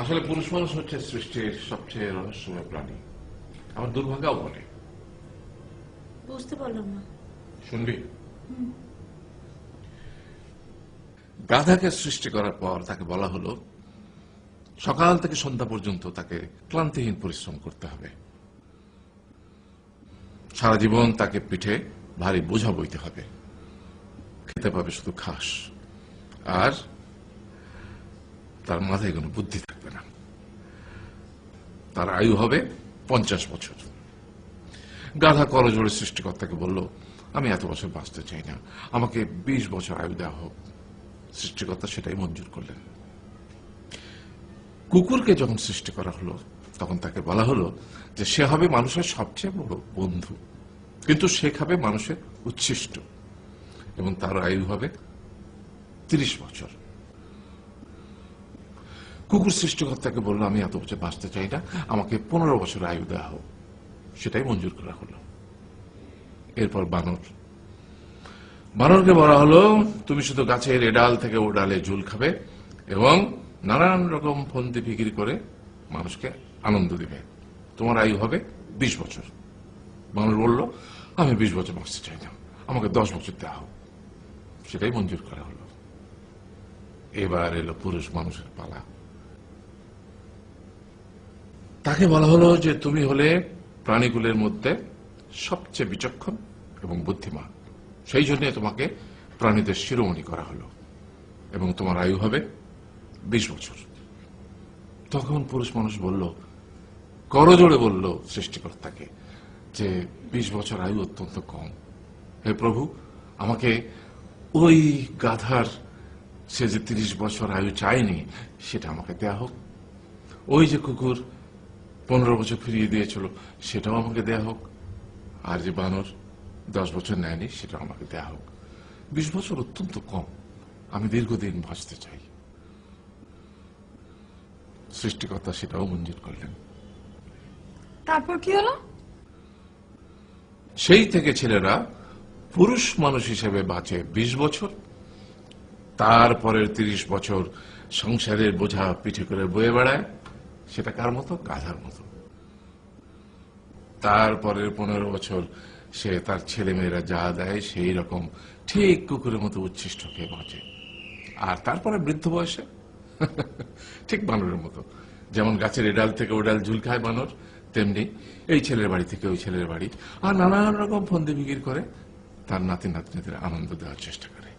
আসলে পুরুষ মানুষ হচ্ছে সৃষ্টির সবচেয়ে রহস্যময় প্রাণী, আমার দুর্ভাগ্যও বলে। বুঝতে পারলাম না। শুনবি? গাধাকে সৃষ্টি করার পর তাকে বলা হলো সকাল থেকে সন্ধ্যা পর্যন্ত তাকে ক্লান্তিহীন পরিশ্রম করতে হবে, সারা জীবন তাকে পিঠে ভারী বোঝা বইতে হবে, খেতে পাবে শুধু ঘাস, আর তার মাথায় কোনো বুদ্ধি থাকবে না। তার আয়ু হবে 50 বছর। গাধা করজোড়ে সৃষ্টিকর্তাকে বলল, আমি এত বছর বাঁচতে চাই না, আমাকে 20 বছর আয়ু দেওয়া হোক। সৃষ্টিকর্তা সেটাই মঞ্জুর করলেন। কুকুরকে যখন সৃষ্টি করা হলো তখন তাকে বলা হলো যে সে হবে মানুষের সবচেয়ে বড় বন্ধু, কিন্তু সে খাবে মানুষের উচ্ছিষ্ট, এবং তার আয়ু হবে 30 বছর। কুকুর সৃষ্টিকর্তাকে বলল, আমি এত বছর বাঁচতে চাই না, আমাকে 15 বছর আয়ু দেওয়া হোক। সেটাই মঞ্জুর করা হলো। এরপর বানরকে বলা হলো, তুমি শুধু গাছের এ ডাল থেকে ও ডালে ঝুল খাবে এবং নানান রকম ফন্দি বিক্রি করে মানুষকে আনন্দ দিবে, তোমার আয়ু হবে 20 বছর। বানর বলল, আমি 20 বছর বাঁচতে চাই না, আমাকে 10 বছর দেওয়া হোক। সেটাই মঞ্জুর করা হলো। এবার এলো পুরুষ মানুষের পালা। তাকে বলা হলো যে তুমি হলে প্রাণীকুলের মধ্যে সবচেয়ে বিচক্ষণ এবং বুদ্ধিমান, সেই জন্য তোমাকে প্রাণীদের শিরোমণি করা হলো এবং তোমার আয়ু হবে 20 বছর। তখন পুরুষ মানুষ বলল, করজোড়ে বলল সৃষ্টিকর্তাকে যে 20 বছর আয়ু অত্যন্ত কম, হে প্রভু, আমাকে ওই গাধার সে যে 30 বছর আয়ু চায়নি সেটা আমাকে দেয়া হোক, ওই যে কুকুর 15 বছর ফিরিয়ে দিয়েছিল সেটাও আমাকে দেয়া হোক, আর যে বানর 10 বছর নেয়নি সেটাও আমাকে দেয়া হোক। 20 বছর অত্যন্ত কম, আমি দীর্ঘদিন বাঁচতে চাই। সৃষ্টিকর্তা সেটাও মঞ্জুর করলেন। তারপর কি হলো? সেই থেকে ছেলেরা পুরুষ মানুষ হিসেবে বাঁচে 20 বছর, তারপরের 30 বছর সংসারের বোঝা পিঠে করে বয়ে বেড়ায়, সেটা কার মতো? গাধার মতো। তারপরের 15 বছর সে তার ছেলে মেয়েরা যা দেয় সেই রকম ঠিক কুকুরের মতো উচ্ছিষ্ট খেয়ে বাঁচে। আর তারপরে বৃদ্ধ বয়সে ঠিক বানরের মতো, যেমন গাছের এডাল থেকে ওডাল ঝুল খায় বানর, তেমনি এই ছেলের বাড়ি থেকে ওই ছেলের বাড়ি, আর নানান রকম ফন্দি বিক্রি করে তার নাতি নাতনিদের আনন্দ দেওয়ার চেষ্টা করে।